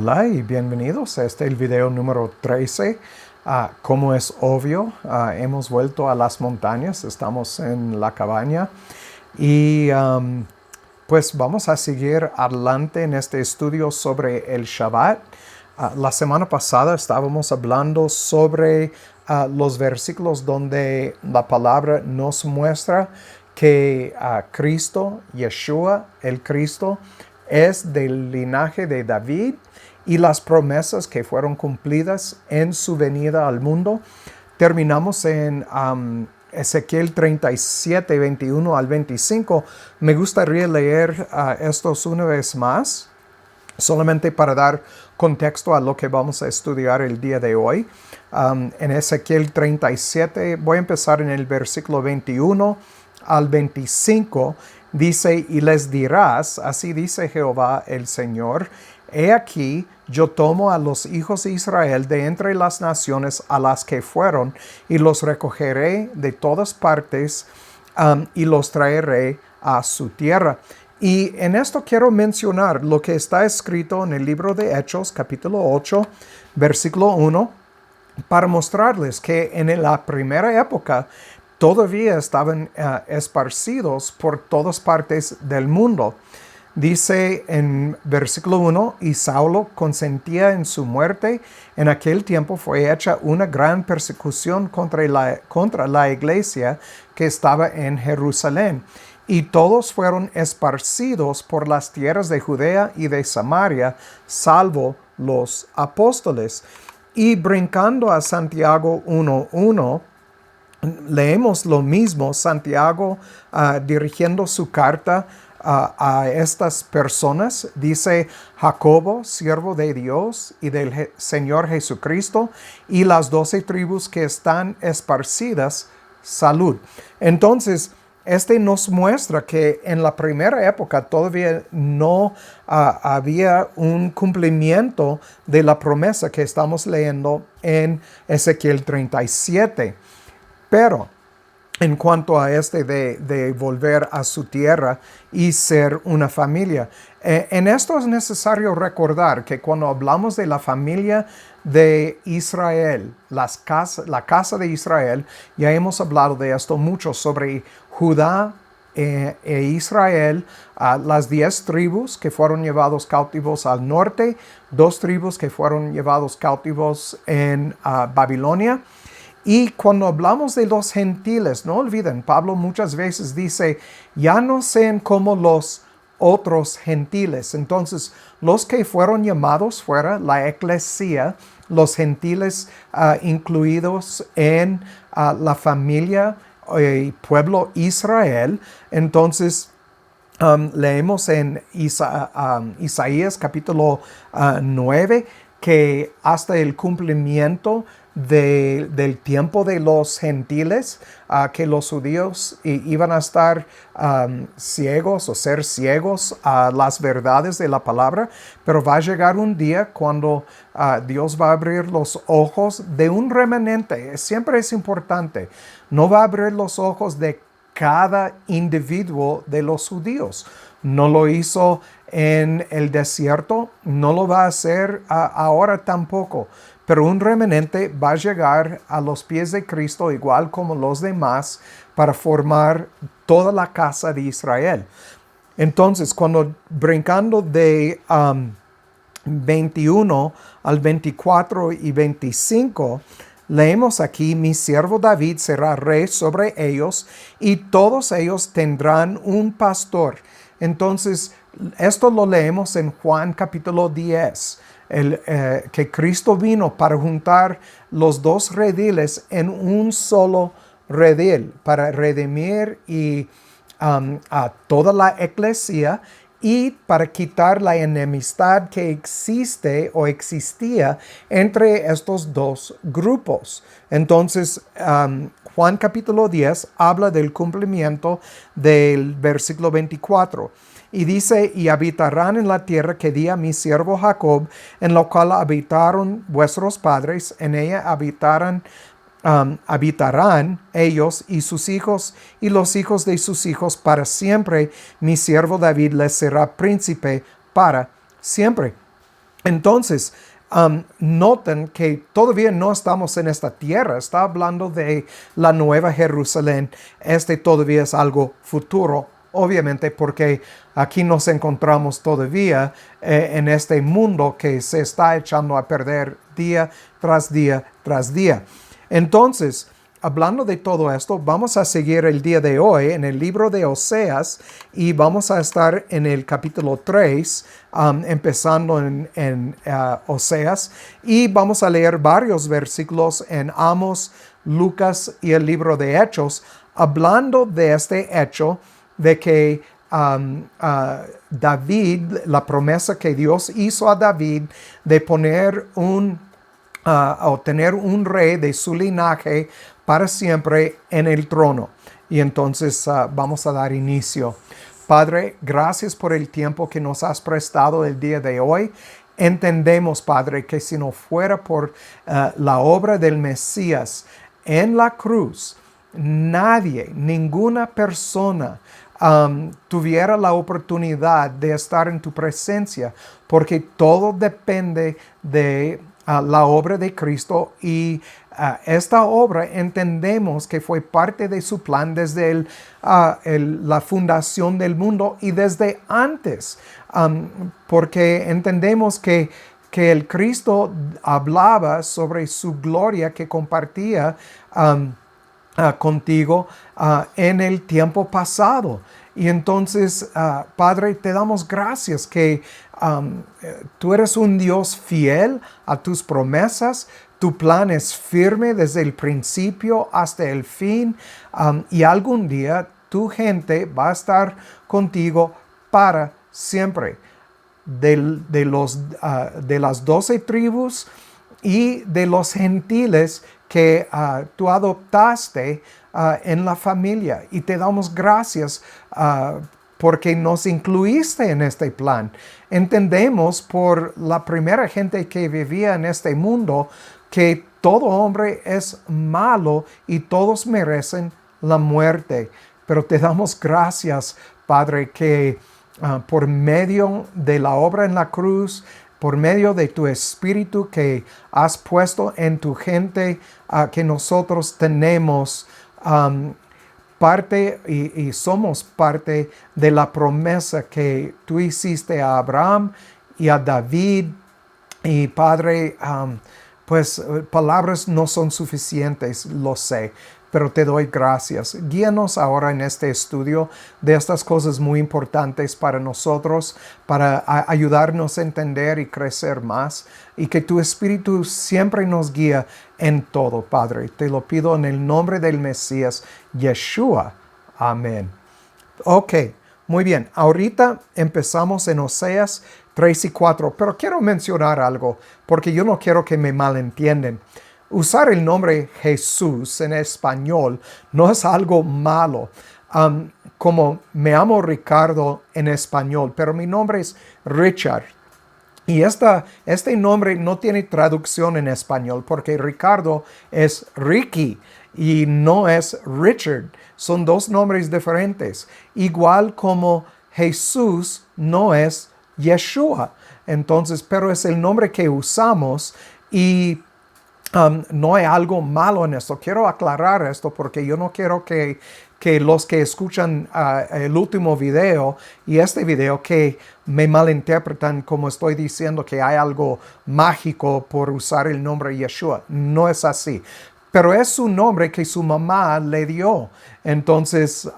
Hola y bienvenidos a el video número 13. Como es obvio, hemos vuelto a las montañas, estamos en la cabaña y pues vamos a seguir adelante en este estudio sobre el Shabbat. La semana pasada estábamos hablando sobre los versículos donde la palabra nos muestra que Cristo, Yeshua, el Cristo, es del linaje de David y las promesas que fueron cumplidas en su venida al mundo. Terminamos en Ezequiel 37, 21 al 25. Me gustaría leer estos una vez más, solamente para dar contexto a lo que vamos a estudiar el día de hoy. En Ezequiel 37, voy a empezar en el versículo 21 al 25. Dice, y les dirás, así dice Jehová el Señor, he aquí, yo tomo a los hijos de Israel de entre las naciones a las que fueron, y los recogeré de todas partes, y los traeré a su tierra. Y en esto quiero mencionar lo que está escrito en el libro de Hechos, capítulo 8, versículo 1, para mostrarles que en la primera época todavía estaban esparcidos por todas partes del mundo. Dice en versículo 1, y Saulo consentía en su muerte. En aquel tiempo fue hecha una gran persecución contra la iglesia que estaba en Jerusalén. Y todos fueron esparcidos por las tierras de Judea y de Samaria, salvo los apóstoles. Y brincando a Santiago 1:1, leemos lo mismo, Santiago dirigiendo su carta a estas personas. Dice, Jacobo, siervo de Dios y del Señor Jesucristo, y las 12 tribus que están esparcidas, salud. Entonces, nos muestra que en la primera época todavía no había un cumplimiento de la promesa que estamos leyendo en Ezequiel 37. Pero en cuanto a de volver a su tierra y ser una familia, en esto es necesario recordar que cuando hablamos de la familia de Israel, la casa de Israel, ya hemos hablado de esto mucho sobre Judá e Israel, las 10 tribus que fueron llevados cautivos al norte, 2 tribus que fueron llevados cautivos en Babilonia. Y cuando hablamos de los gentiles, no olviden, Pablo muchas veces dice, ya no sean como los otros gentiles. Entonces, los que fueron llamados fuera la eclesía, los gentiles incluidos en la familia y pueblo Israel. Entonces, leemos en Isaías capítulo 9 que hasta el cumplimiento del tiempo de los gentiles, que los judíos iban a estar ciegos o ser ciegos a las verdades de la palabra, pero va a llegar un día cuando Dios va a abrir los ojos de un remanente. Siempre es importante, no va a abrir los ojos de cada individuo de los judíos. No lo hizo en el desierto, no lo va a hacer ahora tampoco. Pero un remanente va a llegar a los pies de Cristo igual como los demás para formar toda la casa de Israel. Entonces, cuando brincando de 21 al 24 y 25, leemos aquí, mi siervo David será rey sobre ellos y todos ellos tendrán un pastor. Entonces, esto lo leemos en Juan capítulo 10. Que Cristo vino para juntar los 2 rediles en un solo redil, para redimir a toda la eclesia y para quitar la enemistad que existe o existía entre estos 2 grupos. Entonces, Juan capítulo 10 habla del cumplimiento del versículo 24. Y dice, y habitarán en la tierra que di a mi siervo Jacob, en la cual habitaron vuestros padres, en ella habitarán ellos y sus hijos y los hijos de sus hijos para siempre. Mi siervo David les será príncipe para siempre. Entonces, noten que todavía no estamos en esta tierra. Está hablando de la Nueva Jerusalén. Todavía es algo futuro, obviamente, porque aquí nos encontramos todavía en este mundo que se está echando a perder día tras día tras día. Entonces, hablando de todo esto, vamos a seguir el día de hoy en el libro de Oseas y vamos a estar en el capítulo 3, empezando en Oseas, y vamos a leer varios versículos en Amos, Lucas y el libro de Hechos, hablando de este hecho de que David, la promesa que Dios hizo a David de poner o tener un rey de su linaje para siempre en el trono. Y entonces vamos a dar inicio. Padre, gracias por el tiempo que nos has prestado el día de hoy. Entendemos, Padre, que si no fuera por la obra del Mesías en la cruz, nadie, ninguna persona tuviera la oportunidad de estar en tu presencia, porque todo depende de la obra de Cristo y esta obra entendemos que fue parte de su plan desde la fundación del mundo y desde antes, porque entendemos que el Cristo hablaba sobre su gloria que compartía contigo en el tiempo pasado. Y entonces, Padre, te damos gracias que tú eres un Dios fiel a tus promesas. Tu plan es firme desde el principio hasta el fin. Y algún día tu gente va a estar contigo para siempre. De las 12 tribus y de los gentiles que tú adoptaste en la familia, y te damos gracias porque nos incluiste en este plan. Entendemos por la primera gente que vivía en este mundo que todo hombre es malo y todos merecen la muerte, pero te damos gracias, Padre, que por medio de la obra en la cruz, por medio de tu Espíritu que has puesto en tu gente, que nosotros tenemos parte y somos parte de la promesa que tú hiciste a Abraham y a David. Y Padre, pues palabras no son suficientes, lo sé, pero te doy gracias. Guíanos ahora en este estudio de estas cosas muy importantes para nosotros, para ayudarnos a entender y crecer más, y que tu Espíritu siempre nos guía en todo, Padre. Te lo pido en el nombre del Mesías, Yeshua. Amén. Ok, muy bien. Ahorita empezamos en Oseas 3 y 4, pero quiero mencionar algo, porque yo no quiero que me malentiendan. Usar el nombre Jesús en español no es algo malo. Como me llamo Ricardo en español, pero mi nombre es Richard. Y este nombre no tiene traducción en español porque Ricardo es Ricky y no es Richard. Son dos nombres diferentes. Igual como Jesús no es Yeshua. Entonces, pero es el nombre que usamos y no hay algo malo en esto. Quiero aclarar esto porque yo no quiero que los que escuchan el último video y este video que me malinterpretan como estoy diciendo que hay algo mágico por usar el nombre Yeshua. No es así. Pero es un nombre que su mamá le dio. Entonces,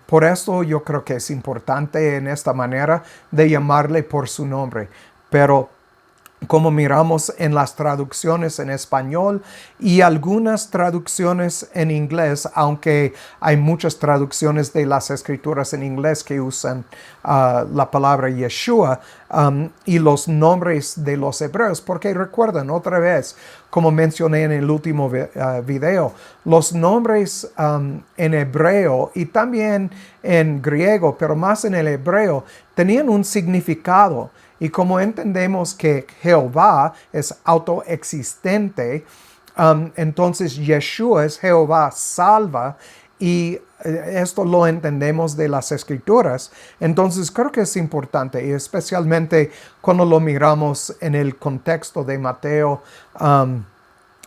por eso yo creo que es importante en esta manera de llamarle por su nombre. Pero como miramos en las traducciones en español y algunas traducciones en inglés, aunque hay muchas traducciones de las escrituras en inglés que usan la palabra Yeshua y los nombres de los hebreos, porque recuerden otra vez, como mencioné en el último video, los nombres en hebreo y también en griego, pero más en el hebreo, tenían un significado. Y como entendemos que Jehová es autoexistente, entonces Yeshua es Jehová salva y esto lo entendemos de las Escrituras. Entonces creo que es importante, y especialmente cuando lo miramos en el contexto de Mateo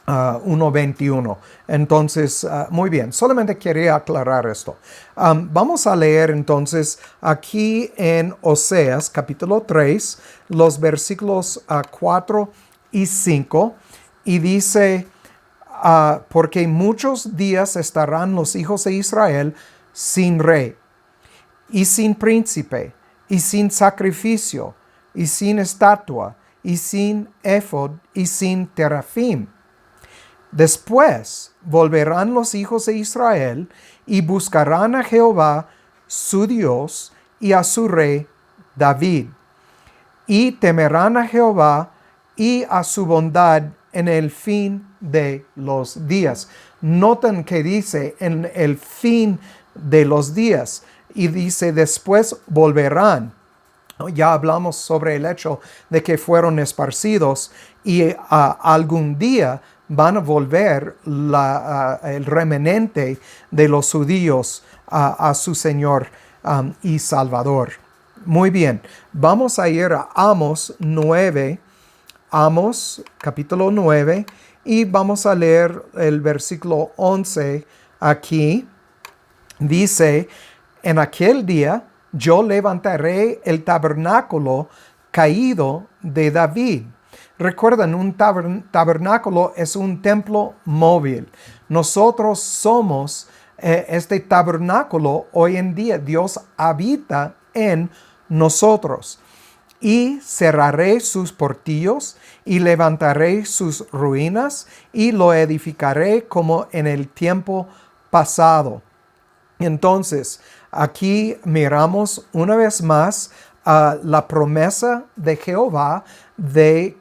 1:21. Entonces, muy bien, solamente quería aclarar esto. Vamos a leer entonces aquí en Oseas capítulo 3, los versículos 4 y 5, y dice: porque muchos días estarán los hijos de Israel sin rey, y sin príncipe, y sin sacrificio, y sin estatua, y sin éfod, y sin terafim. Después volverán los hijos de Israel y buscarán a Jehová su Dios y a su rey David, y temerán a Jehová y a su bondad en el fin de los días. Noten que dice en el fin de los días, y dice después volverán. Ya hablamos sobre el hecho de que fueron esparcidos y algún día van a volver el remanente de los judíos a su Señor y Salvador. Muy bien, vamos a ir a Amos 9, Amos capítulo 9, y vamos a leer el versículo 11 aquí. Dice: en aquel día yo levantaré el tabernáculo caído de David. Recuerden, un tabernáculo es un templo móvil. Nosotros somos este tabernáculo hoy en día. Dios habita en nosotros. Y cerraré sus portillos y levantaré sus ruinas y lo edificaré como en el tiempo pasado. Entonces, aquí miramos una vez más la promesa de Jehová de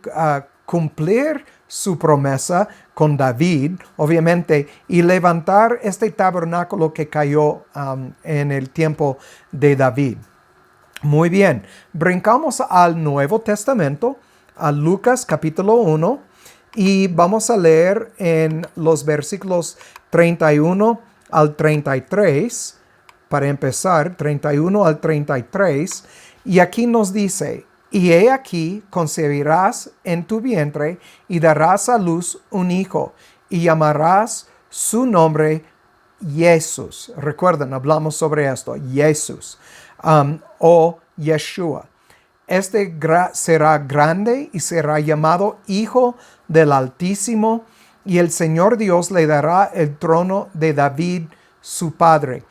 cumplir su promesa con David, obviamente, y levantar este tabernáculo que cayó en el tiempo de David. Muy bien, brincamos al Nuevo Testamento, a Lucas capítulo 1, y vamos a leer en los versículos 31 al 33, para empezar, 31 al 33, y aquí nos dice: y he aquí concebirás en tu vientre y darás a luz un hijo, y llamarás su nombre Jesús. Recuerden, hablamos sobre esto, Jesús, o Yeshua. Este será grande y será llamado Hijo del Altísimo, y el Señor Dios le dará el trono de David, su padre.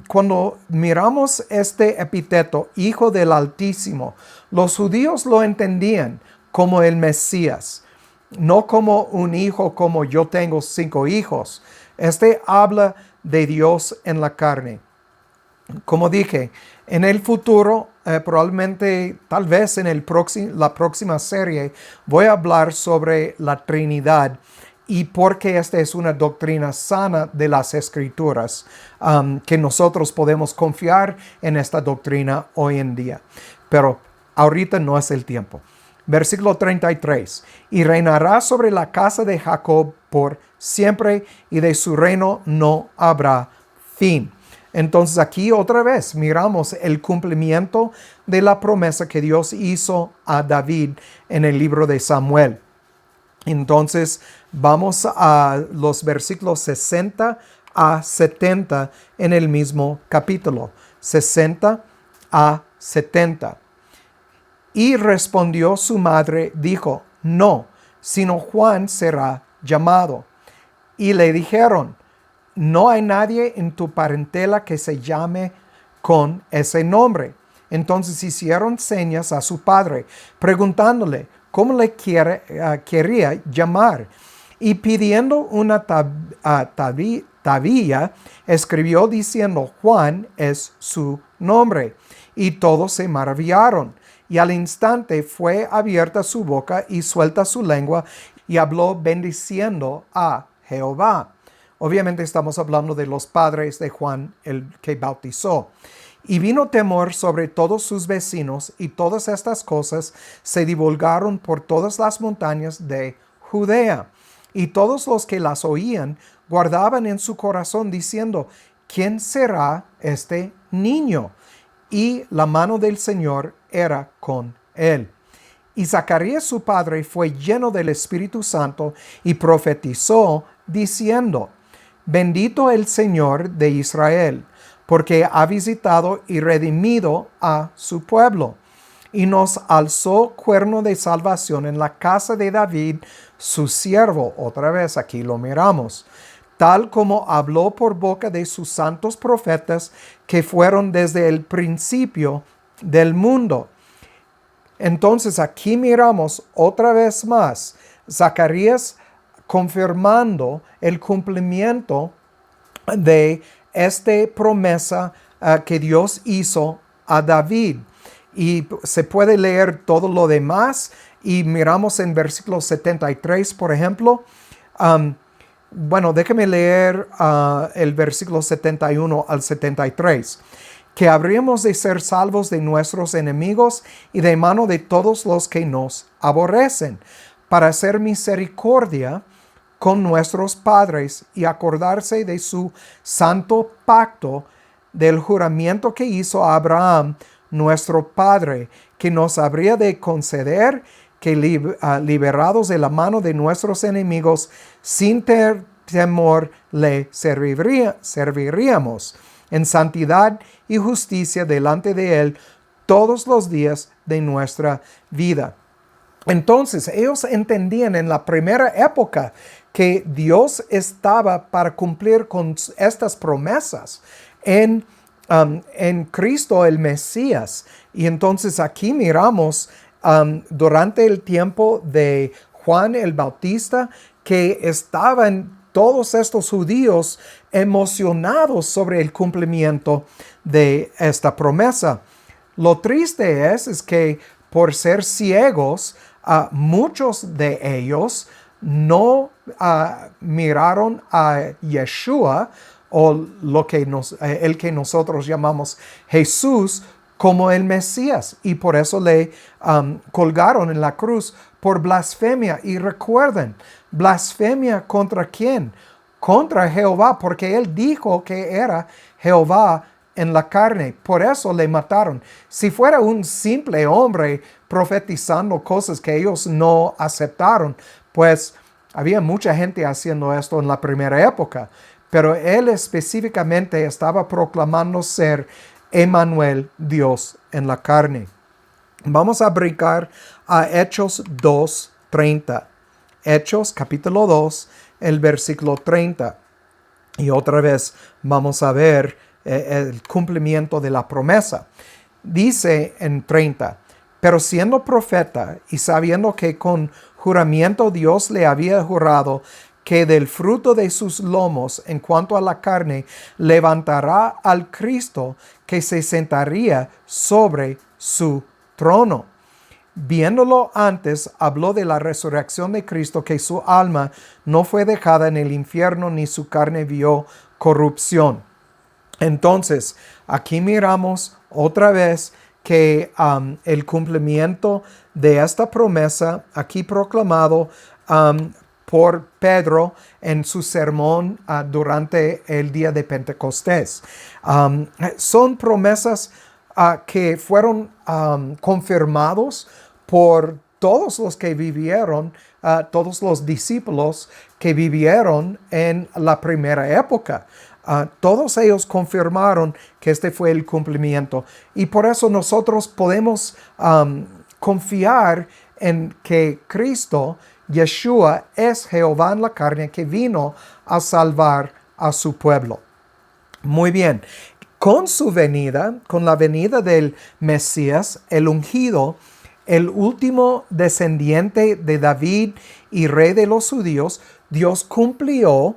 Cuando miramos este epíteto, Hijo del Altísimo, los judíos lo entendían como el Mesías, no como un hijo como yo tengo 5 hijos. Este habla de Dios en la carne. Como dije, en el futuro, probablemente, tal vez en la próxima serie, voy a hablar sobre la Trinidad y por qué esta es una doctrina sana de las Escrituras, que nosotros podemos confiar en esta doctrina hoy en día. Pero ahorita no es el tiempo. Versículo 33. Y reinará sobre la casa de Jacob por siempre, y de su reino no habrá fin. Entonces aquí otra vez miramos el cumplimiento de la promesa que Dios hizo a David en el libro de Samuel. Entonces vamos a los versículos 60 a 70 en el mismo capítulo. 60 a 70. Y respondió su madre, dijo: no, sino Juan será llamado. Y le dijeron: no hay nadie en tu parentela que se llame con ese nombre. Entonces hicieron señas a su padre, preguntándole cómo le quería llamar. Y pidiendo una tabilla, escribió diciendo: Juan es su nombre. Y todos se maravillaron. Y al instante fue abierta su boca y suelta su lengua, y habló bendiciendo a Jehová. Obviamente estamos hablando de los padres de Juan, el que bautizó. Y vino temor sobre todos sus vecinos, y todas estas cosas se divulgaron por todas las montañas de Judea. Y todos los que las oían guardaban en su corazón diciendo, ¿quién será este niño? Y la mano del Señor era con él. Y Zacarías su padre fue lleno del Espíritu Santo y profetizó diciendo, bendito el Señor de Israel, porque ha visitado y redimido a su pueblo, y nos alzó cuerno de salvación en la casa de David, su siervo. Otra vez aquí lo miramos, tal como habló por boca de sus santos profetas que fueron desde el principio del mundo. Entonces aquí miramos otra vez más Zacarías confirmando el cumplimiento de esta promesa que Dios hizo a David. Y se puede leer todo lo demás y miramos en versículo 73, por ejemplo. Déjeme leer el versículo 71 al 73. Que habríamos de ser salvos de nuestros enemigos y de mano de todos los que nos aborrecen, para hacer misericordia con nuestros padres y acordarse de su santo pacto, del juramento que hizo a Abraham, nuestro padre, que nos habría de conceder que liberados de la mano de nuestros enemigos, sin temor le serviríamos en santidad y justicia delante de Él todos los días de nuestra vida. Entonces, ellos entendían en la primera época que Dios estaba para cumplir con estas promesas en Cristo el Mesías. Y entonces aquí miramos durante el tiempo de Juan el Bautista que estaban todos estos judíos emocionados sobre el cumplimiento de esta promesa. Lo triste es que por ser ciegos, muchos de ellos no miraron a Yeshua o el que nosotros llamamos Jesús como el Mesías, y por eso le colgaron en la cruz por blasfemia. Y recuerden, blasfemia ¿contra quién? Contra Jehová, porque él dijo que era Jehová en la carne. Por eso le mataron. Si fuera un simple hombre profetizando cosas que ellos no aceptaron, pues había mucha gente haciendo esto en la primera época. Pero él específicamente estaba proclamando ser Emmanuel, Dios en la carne. Vamos a brincar a Hechos 2:30. Hechos capítulo 2, el versículo 30. Y otra vez vamos a ver el cumplimiento de la promesa. Dice en 30, pero siendo profeta y sabiendo que con juramento Dios le había jurado que del fruto de sus lomos, en cuanto a la carne, levantará al Cristo que se sentaría sobre su trono. Viéndolo antes, habló de la resurrección de Cristo, que su alma no fue dejada en el infierno, ni su carne vio corrupción. Entonces, aquí miramos otra vez que el cumplimiento de esta promesa, aquí proclamado por Pedro en su sermón durante el día de Pentecostés. Son promesas que fueron confirmados por todos los que vivieron, todos los discípulos que vivieron en la primera época. Todos ellos confirmaron que este fue el cumplimiento. Y por eso nosotros podemos confiar en que Cristo, Yeshua, es Jehová en la carne que vino a salvar a su pueblo. Muy bien. Con su venida, con la venida del Mesías, el ungido, el último descendiente de David y rey de los judíos, Dios cumplió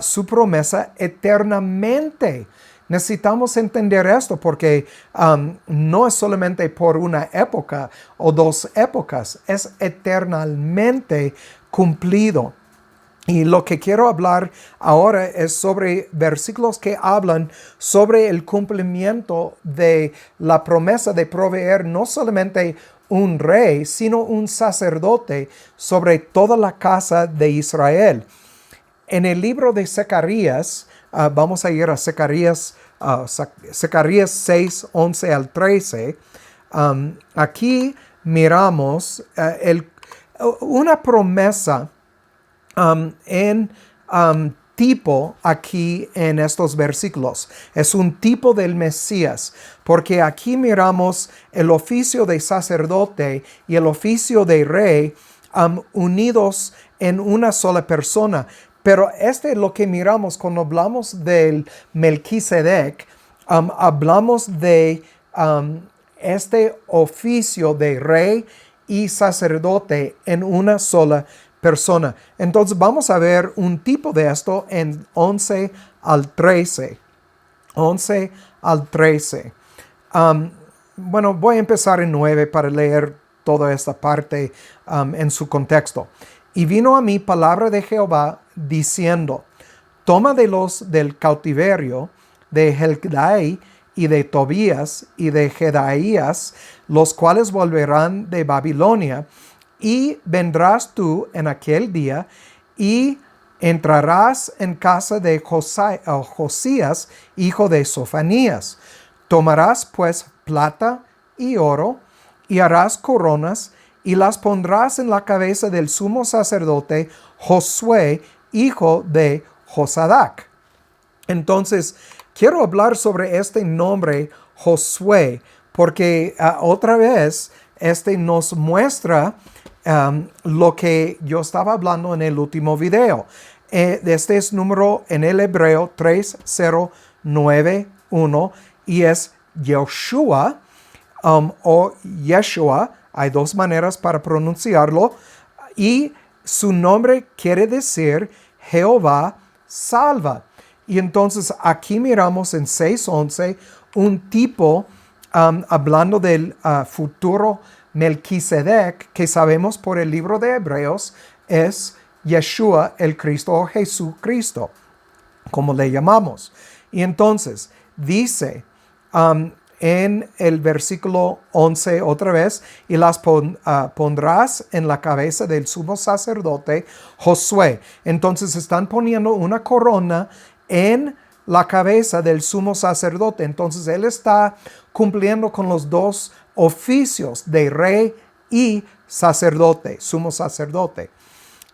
su promesa eternamente. Necesitamos entender esto porque no es solamente por una época o dos épocas, es eternamente cumplido. Y lo que quiero hablar ahora es sobre versículos que hablan sobre el cumplimiento de la promesa de proveer no solamente un rey, sino un sacerdote sobre toda la casa de Israel. En el libro de Zacarías, vamos a ir a Zacarías 6, 11 al 13. Aquí miramos una promesa en tipo aquí en estos versículos. Es un tipo del Mesías, porque aquí miramos el oficio de sacerdote y el oficio de rey unidos en una sola persona. Pero este es lo que miramos cuando hablamos del Melquisedec. Hablamos de este oficio de rey y sacerdote en una sola persona. Entonces vamos a ver un tipo de esto en 11 al 13. 11 al 13. Bueno, voy a empezar en 9 para leer toda esta parte en su contexto. Y vino a mí palabra de Jehová diciendo, toma de los del cautiverio de Helgdai y de Tobías y de Jedaías, los cuales volverán de Babilonia, y vendrás tú en aquel día y entrarás en casa de Josías, hijo de Sofanías. Tomarás pues plata y oro y harás coronas y las pondrás en la cabeza del sumo sacerdote Josué, hijo de Josadac. Entonces, quiero hablar sobre este nombre Josué, porque otra vez nos muestra lo que yo estaba hablando en el último video. Este es número en el hebreo 3091 y es Yoshua o Yeshua. Hay dos maneras para pronunciarlo. Y su nombre quiere decir Jehová salva. Y entonces aquí miramos en 6:11 un tipo hablando del futuro Melquisedec, que sabemos por el libro de Hebreos es Yeshua, el Cristo o Jesucristo, como le llamamos. Y entonces dice en el versículo 11 otra vez, y las pondrás en la cabeza del sumo sacerdote Josué. Entonces están poniendo una corona en la cabeza del sumo sacerdote. Entonces él está cumpliendo con los dos oficios de rey y sacerdote, sumo sacerdote.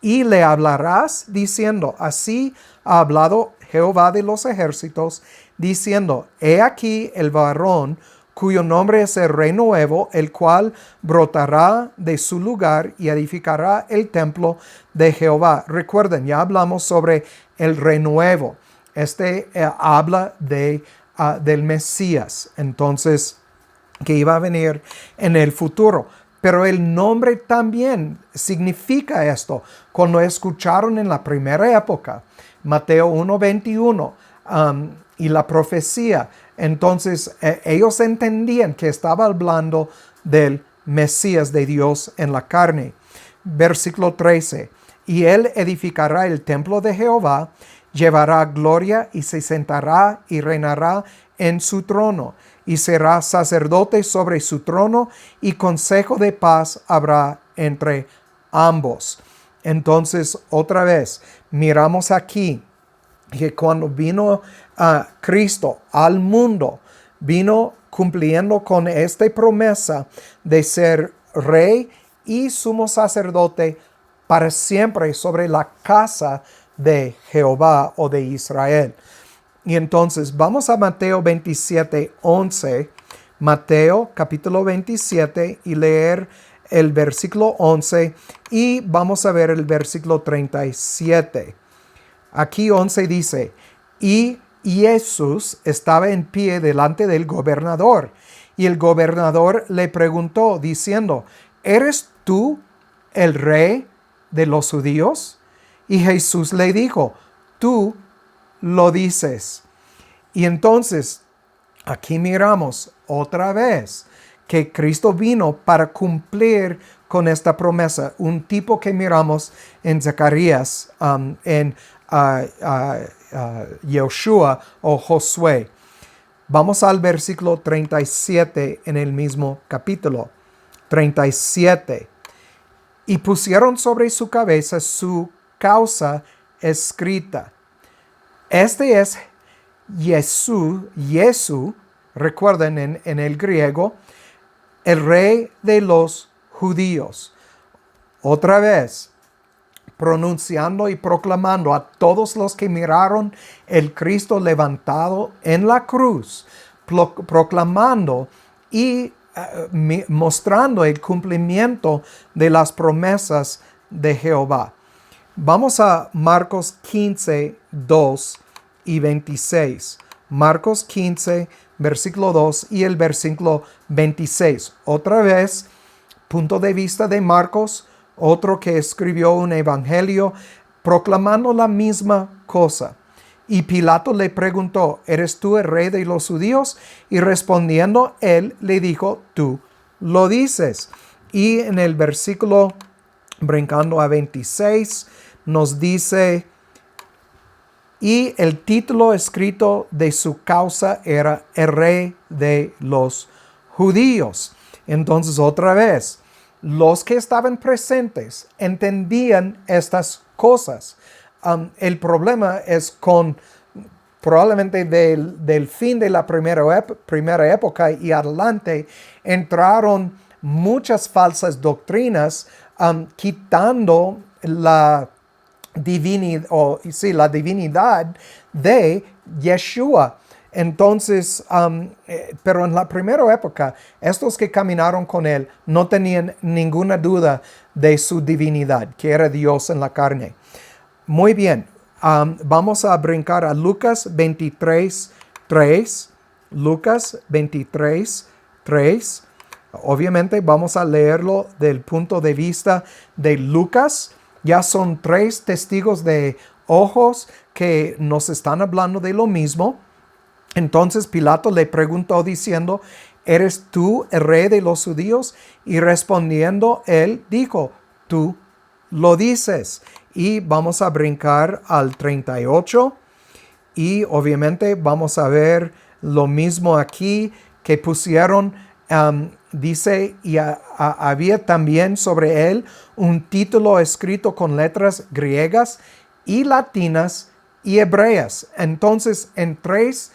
Y le hablarás diciendo, así ha hablado Jehová de los ejércitos, diciendo, he aquí el varón cuyo nombre es el renuevo, el cual brotará de su lugar y edificará el templo de Jehová. Recuerden, ya hablamos sobre el renuevo. Habla del Mesías, entonces, que iba a venir en el futuro. Pero el nombre también significa esto. Cuando escucharon en la primera época, Mateo 1:21, y la profecía, entonces ellos entendían que estaba hablando del Mesías de Dios en la carne. Versículo 13, y él edificará el templo de Jehová, llevará gloria y se sentará y reinará en su trono, y será sacerdote sobre su trono, y consejo de paz habrá entre ambos. Entonces, otra vez, miramos aquí que cuando vino Cristo al mundo, vino cumpliendo con esta promesa de ser rey y sumo sacerdote para siempre sobre la casa de Jehová o de Israel. Y entonces vamos a Mateo 27:11, Mateo capítulo 27, y leer el versículo 11 y vamos a ver el versículo 37. Aquí 11 dice, y Jesús estaba en pie delante del gobernador, y el gobernador le preguntó diciendo, ¿eres tú el rey de los judíos? Y Jesús le dijo, tú lo dices. Y entonces, aquí miramos otra vez que Cristo vino para cumplir con esta promesa, un tipo que miramos en Zacarías, en Yoshua o Josué. Vamos al versículo 37 en el mismo capítulo. 37. Y pusieron sobre su cabeza su causa escrita. Este es Jesús, recuerden en el griego, el rey de los judíos. Otra vez, pronunciando y proclamando a todos los que miraron el Cristo levantado en la cruz, proclamando y mostrando el cumplimiento de las promesas de Jehová. Vamos a Marcos 15, 2 y 26. Marcos 15, versículo 2 y el versículo 26. Otra vez, punto de vista de Marcos, otro que escribió un evangelio proclamando la misma cosa. Y Pilato le preguntó, ¿eres tú el rey de los judíos? Y respondiendo, él le dijo, tú lo dices. Y en el versículo, brincando a 26, nos dice, y el título escrito de su causa era el rey de los judíos. Entonces, otra vez, los que estaban presentes entendían estas cosas. El problema es con probablemente del fin de la primera época y adelante entraron muchas falsas doctrinas quitando la divinidad de Yeshua. Entonces, pero en la primera época, estos que caminaron con él no tenían ninguna duda de su divinidad, que era Dios en la carne. Muy bien, vamos a brincar a Lucas 23, 3. Lucas 23, 3. Obviamente vamos a leerlo del punto de vista de Lucas. Ya son 3 testigos de ojos que nos están hablando de lo mismo. Entonces Pilato le preguntó diciendo, ¿eres tú el rey de los judíos? Y respondiendo, él dijo, tú lo dices. Y vamos a brincar al 38. Y obviamente vamos a ver lo mismo aquí que pusieron. Dice, y había también sobre él un título escrito con letras griegas y latinas y hebreas. Entonces, en 3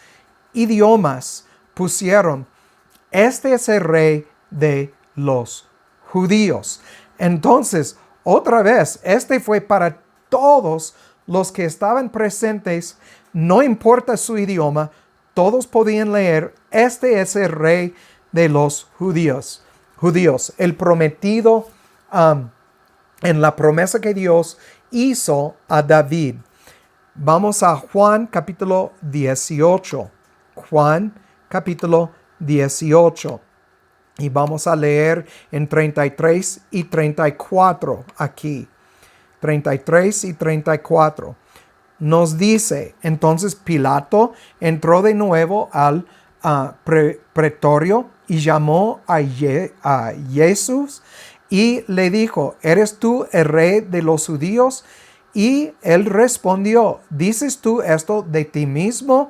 idiomas pusieron, este es el rey de los judíos. Entonces, otra vez, este fue para todos los que estaban presentes, no importa su idioma, todos podían leer, este es el rey de los judíos. El prometido en la promesa que Dios hizo a David. Vamos a Juan capítulo 18. Juan capítulo 18. Y vamos a leer en 33 y 34 aquí. 33 y 34. Nos dice, entonces Pilato entró de nuevo al pretorio y llamó a Jesús y le dijo, ¿eres tú el rey de los judíos? Y él respondió, ¿dices tú esto de ti mismo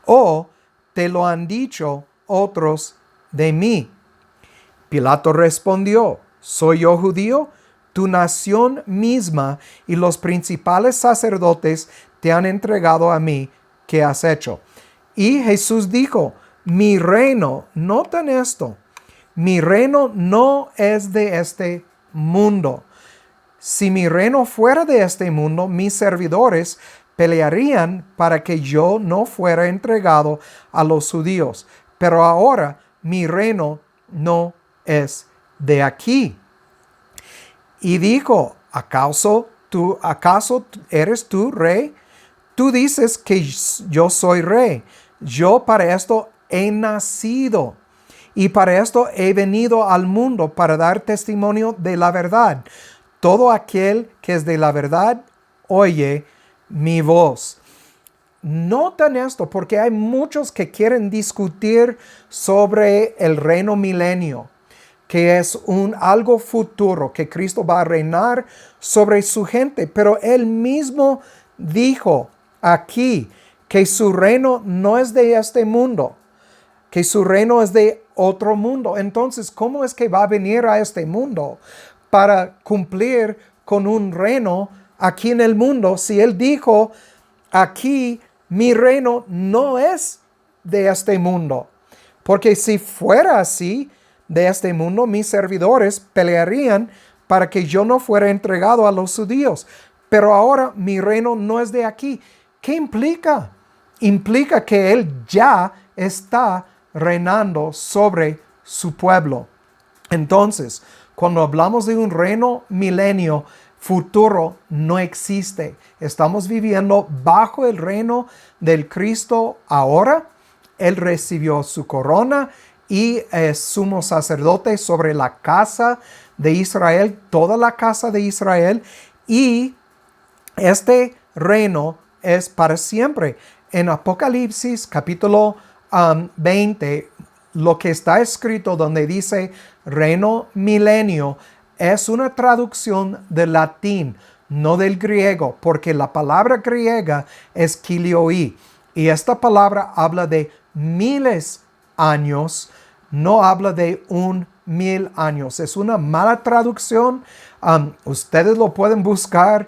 o te lo han dicho otros de mí? Pilato respondió, ¿soy yo judío? Tu nación misma y los principales sacerdotes te han entregado a mí. ¿Qué has hecho? Y Jesús dijo, mi reino, noten esto, mi reino no es de este mundo. Si mi reino fuera de este mundo, mis servidores pelearían para que yo no fuera entregado a los judíos. Pero ahora mi reino no es de aquí. Y dijo, ¿acaso eres tú rey? Tú dices que yo soy rey. Yo para esto he nacido y para esto he venido al mundo para dar testimonio de la verdad. Todo aquel que es de la verdad, oye mi voz. Noten esto porque hay muchos que quieren discutir sobre el reino milenio, que es algo futuro, que Cristo va a reinar sobre su gente. Pero él mismo dijo aquí que su reino no es de este mundo, que su reino es de otro mundo. Entonces, ¿cómo es que va a venir a este mundo para cumplir con un reino aquí en el mundo? Si Él dijo, aquí mi reino no es de este mundo. Porque si fuera así, de este mundo, mis servidores pelearían para que yo no fuera entregado a los judíos. Pero ahora mi reino no es de aquí. ¿Qué implica? Implica que Él ya está reinando sobre su pueblo. Entonces, cuando hablamos de un reino milenio futuro, no existe. Estamos viviendo bajo el reino del Cristo ahora. Él recibió su corona y es sumo sacerdote sobre la casa de Israel, toda la casa de Israel, y este reino es para siempre. En Apocalipsis capítulo 20, lo que está escrito donde dice reino milenio es una traducción del latín, no del griego, porque la palabra griega es kilioi, y esta palabra habla de miles años, no habla de 1,000 años. Es una mala traducción. Ustedes lo pueden buscar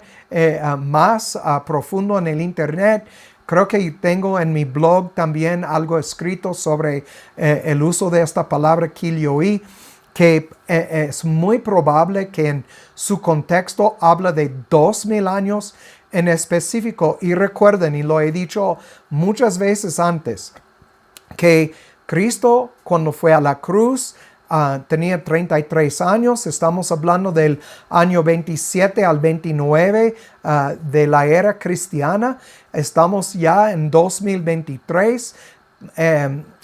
más profundo en el internet. Creo que tengo en mi blog también algo escrito sobre el uso de esta palabra kilioi, que es muy probable que en su contexto habla de 2,000 años en específico. Y recuerden, y lo he dicho muchas veces antes, que Cristo cuando fue a la cruz tenía 33 años. Estamos hablando del año 27 al 29 de la era cristiana. Estamos ya en 2023.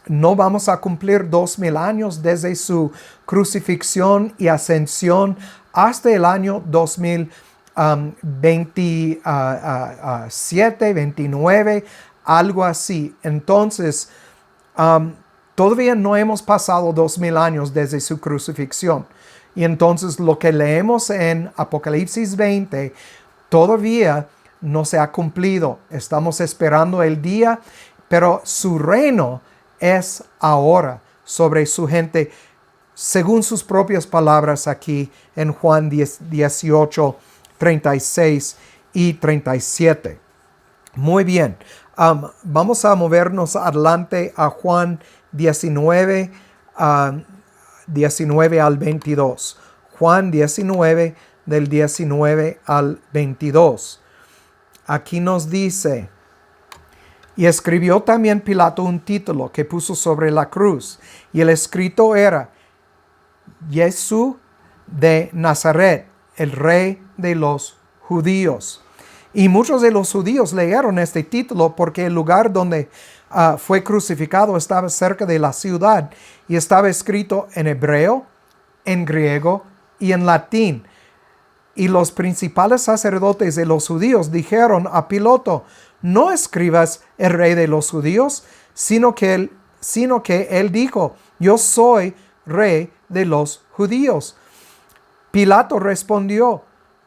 No vamos a cumplir 2,000 años desde su crucifixión y ascensión hasta el año 2027, 29, algo así. Entonces, todavía no hemos pasado 2,000 años desde su crucifixión. Y entonces lo que leemos en Apocalipsis 20 todavía no se ha cumplido. Estamos esperando el día, pero su reino es ahora sobre su gente, según sus propias palabras aquí en Juan 18, 36 y 37. Muy bien. Vamos a movernos adelante a Juan 19, 19 al 22. Juan 19, del 19 al 22. Aquí nos dice: y escribió también Pilato un título que puso sobre la cruz, y el escrito era: Jesús de Nazaret, el rey de los judíos. Y muchos de los judíos leyeron este título porque el lugar donde fue crucificado estaba cerca de la ciudad y estaba escrito en hebreo, en griego y en latín. Y los principales sacerdotes de los judíos dijeron a Pilato: no escribas el rey de los judíos, sino que él dijo: yo soy rey de los judíos. Pilato respondió: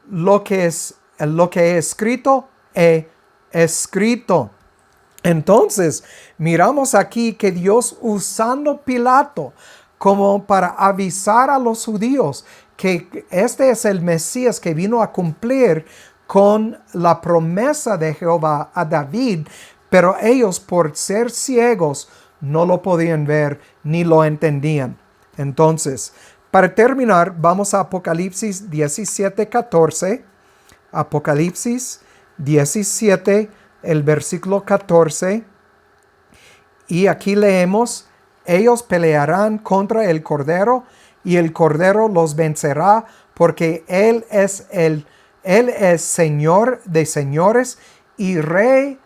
lo que he escrito, he escrito. Entonces, miramos aquí que Dios, usando Pilato como para avisar a los judíos que este es el Mesías que vino a cumplir con la promesa de Jehová a David, pero ellos, por ser ciegos, no lo podían ver ni lo entendían. Entonces, para terminar, vamos a Apocalipsis 17, 14. Apocalipsis 17, el versículo 14. Y aquí leemos: ellos pelearán contra el Cordero, y el Cordero los vencerá, porque Él es Señor de señores y Rey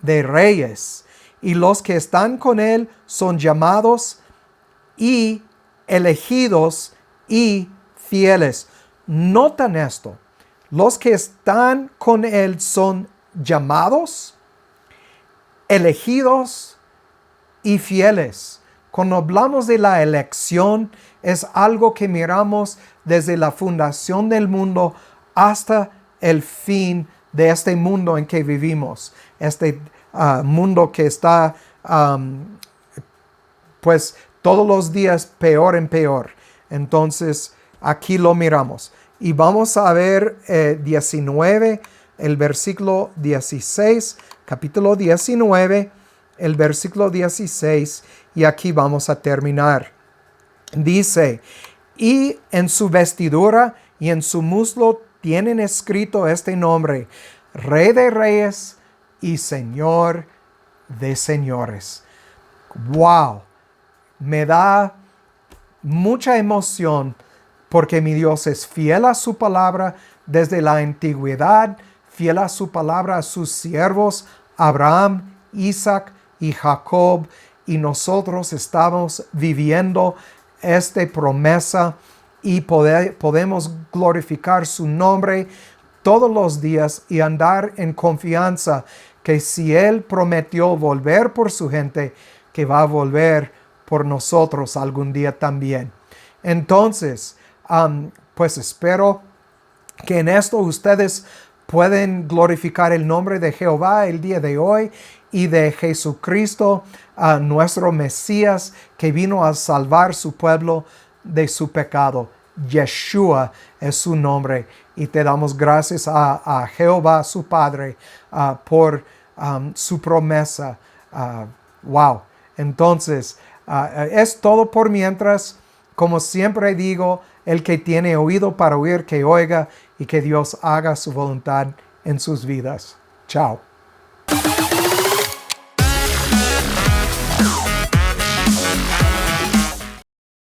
de reyes. Y los que están con Él son llamados y elegidos y fieles. Notan esto. Los que están con Él son llamados, elegidos y fieles. Cuando hablamos de la elección, es algo que miramos desde la fundación del mundo hasta el fin de este mundo en que vivimos. Este mundo que está pues todos los días peor en peor. Entonces, aquí lo miramos. Y vamos a ver 19, el versículo 16, capítulo 19, el versículo 16, y aquí vamos a terminar. Dice, y en su vestidura y en su muslo tienen escrito este nombre, Rey de Reyes y Señor de Señores. ¡Wow! Me da mucha emoción porque mi Dios es fiel a su palabra desde la antigüedad, fiel a su palabra a sus siervos, Abraham, Isaac y Jacob, y nosotros estamos viviendo esta promesa y podemos glorificar su nombre todos los días y andar en confianza que si Él prometió volver por su gente, que va a volver por nosotros algún día también. Entonces, pues espero que en esto ustedes pueden glorificar el nombre de Jehová el día de hoy y de Jesucristo, nuestro Mesías, que vino a salvar su pueblo de su pecado. Yeshua es su nombre, y te damos gracias a Jehová, su Padre, por su promesa. Wow. Entonces, es todo por mientras. Como siempre digo, el que tiene oído para oír, que oiga, y que Dios haga su voluntad en sus vidas. Chao.